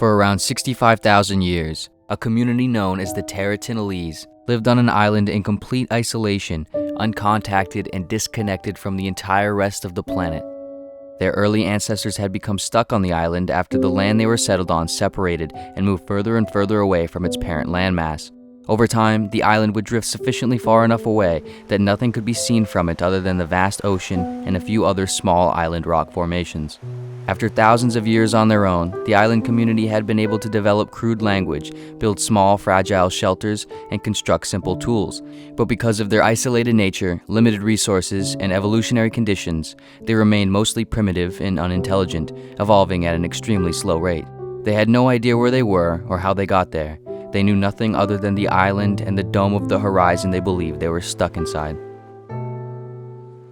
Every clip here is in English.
For around 65,000 years, a community known as the Terra-Tinalese lived on an island in complete isolation, uncontacted and disconnected from the entire rest of the planet. Their early ancestors had become stuck on the island after the land they were settled on separated and moved further and further away from its parent landmass. Over time, the island would drift sufficiently far enough away that nothing could be seen from it other than the vast ocean and a few other small island rock formations. After thousands of years on their own, the island community had been able to develop crude language, build small, fragile shelters, and construct simple tools. But because of their isolated nature, limited resources, and evolutionary conditions, they remained mostly primitive and unintelligent, evolving at an extremely slow rate. They had no idea where they were or how they got there. They knew nothing other than the island and the dome of the horizon they believed they were stuck inside.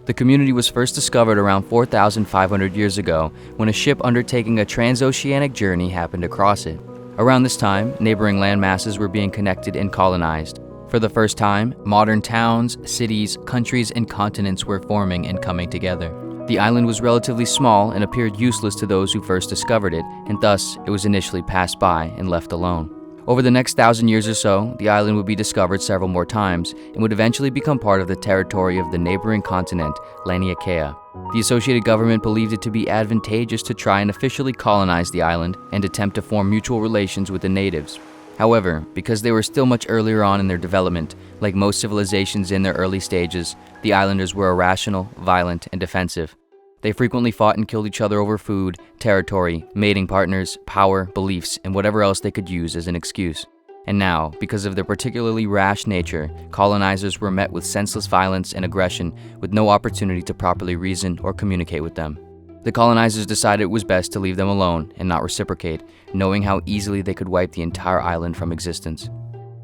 The community was first discovered around 4,500 years ago when a ship undertaking a transoceanic journey happened across it. Around this time, neighboring land masses were being connected and colonized. For the first time, modern towns, cities, countries, and continents were forming and coming together. The island was relatively small and appeared useless to those who first discovered it, and thus it was initially passed by and left alone. Over the next 1,000 years or so, the island would be discovered several more times and would eventually become part of the territory of the neighboring continent, Leontowicz. The associated government believed it to be advantageous to try and officially colonize the island and attempt to form mutual relations with the natives. However, because they were still much earlier on in their development, like most civilizations in their early stages, the islanders were irrational, violent, and defensive. They frequently fought and killed each other over food, territory, mating partners, power, beliefs, and whatever else they could use as an excuse. And now, because of their particularly rash nature, colonizers were met with senseless violence and aggression with no opportunity to properly reason or communicate with them. The colonizers decided it was best to leave them alone and not reciprocate, knowing how easily they could wipe the entire island from existence.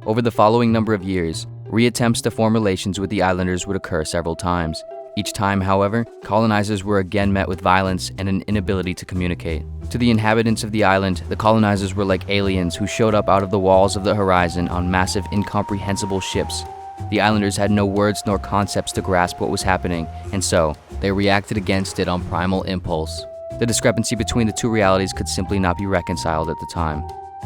Over the following number of years, reattempts to form relations with the islanders would occur several times. Each time, however, colonizers were again met with violence and an inability to communicate. To the inhabitants of the island, the colonizers were like aliens who showed up out of the walls of the horizon on massive, incomprehensible ships. The islanders had no words nor concepts to grasp what was happening, and so, they reacted against it on primal impulse. The discrepancy between the two realities could simply not be reconciled at the time.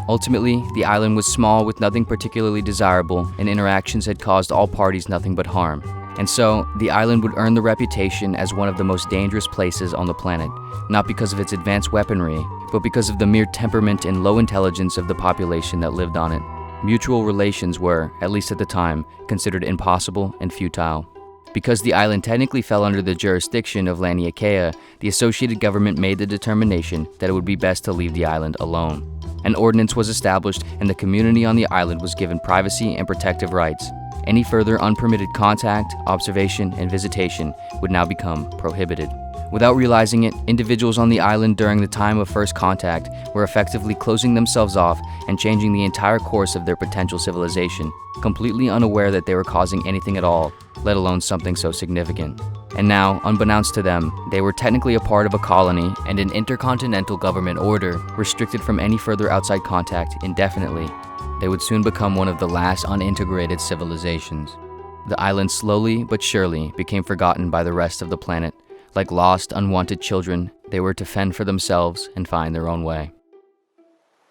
Ultimately, the island was small with nothing particularly desirable, and interactions had caused all parties nothing but harm. And so, the island would earn the reputation as one of the most dangerous places on the planet, not because of its advanced weaponry, but because of the mere temperament and low intelligence of the population that lived on it. Mutual relations were, at least at the time, considered impossible and futile. Because the island technically fell under the jurisdiction of Leontowicz, the associated government made the determination that it would be best to leave the island alone. An ordinance was established and the community on the island was given privacy and protective rights. Any further unpermitted contact, observation, and visitation would now become prohibited. Without realizing it, individuals on the island during the time of first contact were effectively closing themselves off and changing the entire course of their potential civilization, completely unaware that they were causing anything at all, let alone something so significant. And now, unbeknownst to them, they were technically a part of a colony and an intercontinental government order, restricted from any further outside contact indefinitely. They would soon become one of the last unintegrated civilizations. The island slowly but surely became forgotten by the rest of the planet. Like lost, unwanted children, they were to fend for themselves and find their own way.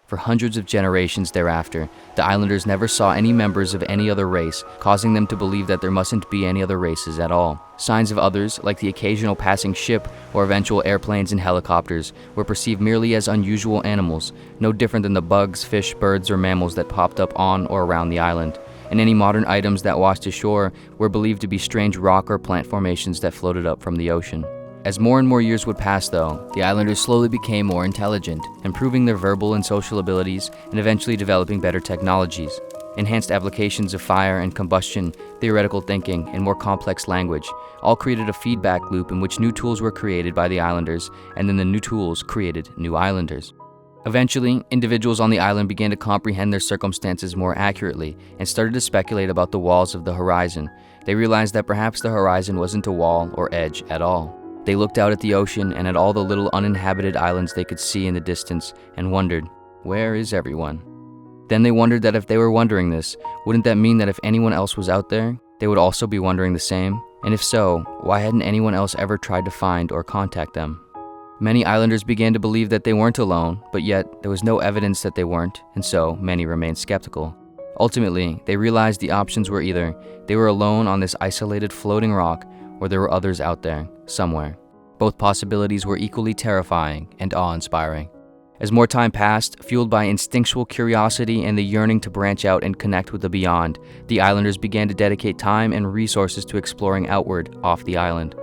For hundreds of generations thereafter, the islanders never saw any members of any other race, causing them to believe that there mustn't be any other races at all. Signs of others, like the occasional passing ship or eventual airplanes and helicopters, were perceived merely as unusual animals, no different than the bugs, fish, birds, or mammals that popped up on or around the island. And any modern items that washed ashore were believed to be strange rock or plant formations that floated up from the ocean. As more and more years would pass, though, the islanders slowly became more intelligent, improving their verbal and social abilities and eventually developing better technologies. Enhanced applications of fire and combustion, theoretical thinking, and more complex language all created a feedback loop in which new tools were created by the islanders, and then the new tools created new islanders. Eventually, individuals on the island began to comprehend their circumstances more accurately and started to speculate about the walls of the horizon. They realized that perhaps the horizon wasn't a wall or edge at all. They looked out at the ocean and at all the little uninhabited islands they could see in the distance and wondered, where is everyone? Then they wondered that if they were wondering this, wouldn't that mean that if anyone else was out there, they would also be wondering the same? And if so, why hadn't anyone else ever tried to find or contact them? Many islanders began to believe that they weren't alone, but yet there was no evidence that they weren't, and so many remained skeptical. Ultimately, they realized the options were either they were alone on this isolated floating rock, or there were others out there, somewhere. Both possibilities were equally terrifying and awe-inspiring. As more time passed, fueled by instinctual curiosity and the yearning to branch out and connect with the beyond, the islanders began to dedicate time and resources to exploring outward off the island.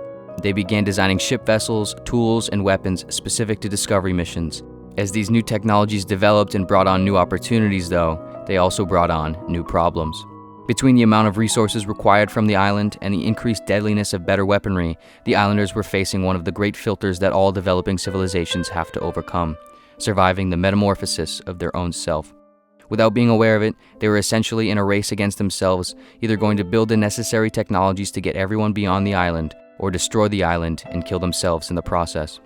They began designing ship vessels, tools, and weapons specific to discovery missions. As these new technologies developed and brought on new opportunities, though, they also brought on new problems. Between the amount of resources required from the island and the increased deadliness of better weaponry, the islanders were facing one of the great filters that all developing civilizations have to overcome: surviving the metamorphosis of their own self. Without being aware of it, they were essentially in a race against themselves, either going to build the necessary technologies to get everyone beyond the island, or destroy the island and kill themselves in the process.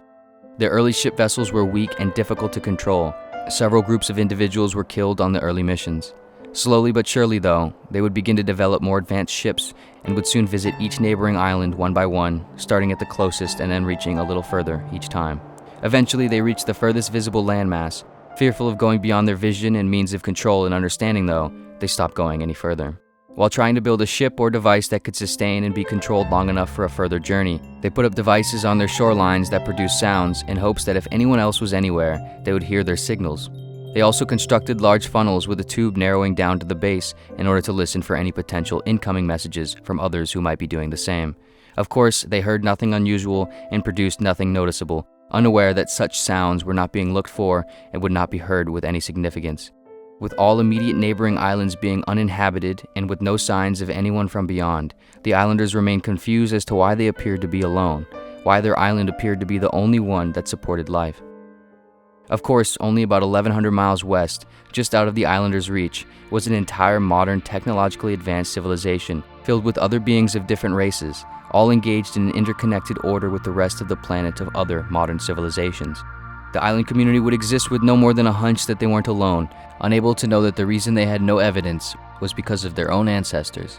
Their early ship vessels were weak and difficult to control. Several groups of individuals were killed on the early missions. Slowly but surely, though, they would begin to develop more advanced ships and would soon visit each neighboring island one by one, starting at the closest and then reaching a little further each time. Eventually, they reached the furthest visible landmass. Fearful of going beyond their vision and means of control and understanding, though, they stopped going any further. While trying to build a ship or device that could sustain and be controlled long enough for a further journey, they put up devices on their shorelines that produced sounds in hopes that if anyone else was anywhere, they would hear their signals. They also constructed large funnels with a tube narrowing down to the base in order to listen for any potential incoming messages from others who might be doing the same. Of course, they heard nothing unusual and produced nothing noticeable, unaware that such sounds were not being looked for and would not be heard with any significance. With all immediate neighboring islands being uninhabited and with no signs of anyone from beyond, the islanders remained confused as to why they appeared to be alone, why their island appeared to be the only one that supported life. Of course, only about 1,100 miles west, just out of the islanders' reach, was an entire modern, technologically advanced civilization filled with other beings of different races, all engaged in an interconnected order with the rest of the planet of other modern civilizations. The island community would exist with no more than a hunch that they weren't alone, unable to know that the reason they had no evidence was because of their own ancestors.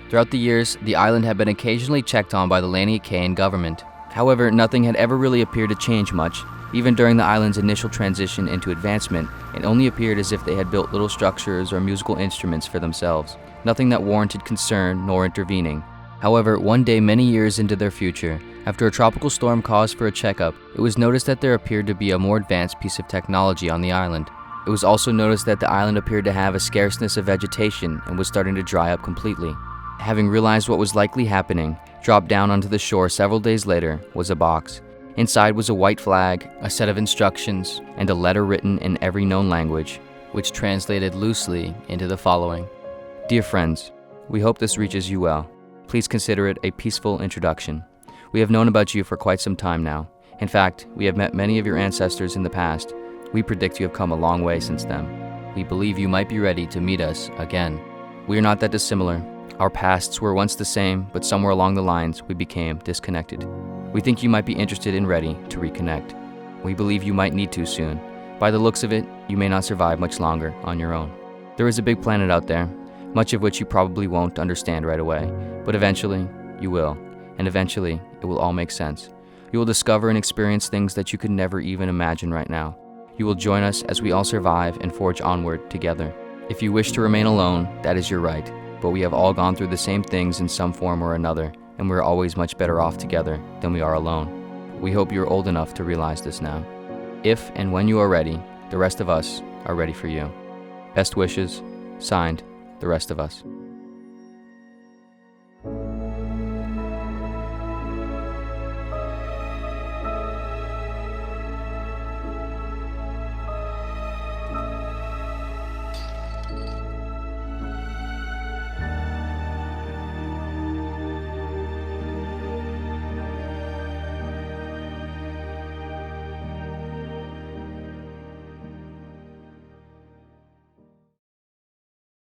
Throughout the years, the island had been occasionally checked on by the Leontowicz government. However, nothing had ever really appeared to change much. Even during the island's initial transition into advancement, it only appeared as if they had built little structures or musical instruments for themselves, nothing that warranted concern nor intervening. However, one day many years into their future, after a tropical storm caused for a checkup, it was noticed that there appeared to be a more advanced piece of technology on the island. It was also noticed that the island appeared to have a scarceness of vegetation and was starting to dry up completely. Having realized what was likely happening, dropped down onto the shore several days later was a box. Inside was a white flag, a set of instructions, and a letter written in every known language, which translated loosely into the following: Dear friends, we hope this reaches you well. Please consider it a peaceful introduction. We have known about you for quite some time now. In fact, we have met many of your ancestors in the past. We predict you have come a long way since then. We believe you might be ready to meet us again. We are not that dissimilar. Our pasts were once the same, but somewhere along the lines we became disconnected. We think you might be interested and ready to reconnect. We believe you might need to soon. By the looks of it, you may not survive much longer on your own. There is a big planet out there, much of which you probably won't understand right away, but eventually you will, and eventually it will all make sense. You will discover and experience things that you could never even imagine right now. You will join us as we all survive and forge onward together. If you wish to remain alone, that is your right, but we have all gone through the same things in some form or another, and we're always much better off together than we are alone. We hope you're old enough to realize this now. If and when you are ready, the rest of us are ready for you. Best wishes, signed, the rest of us.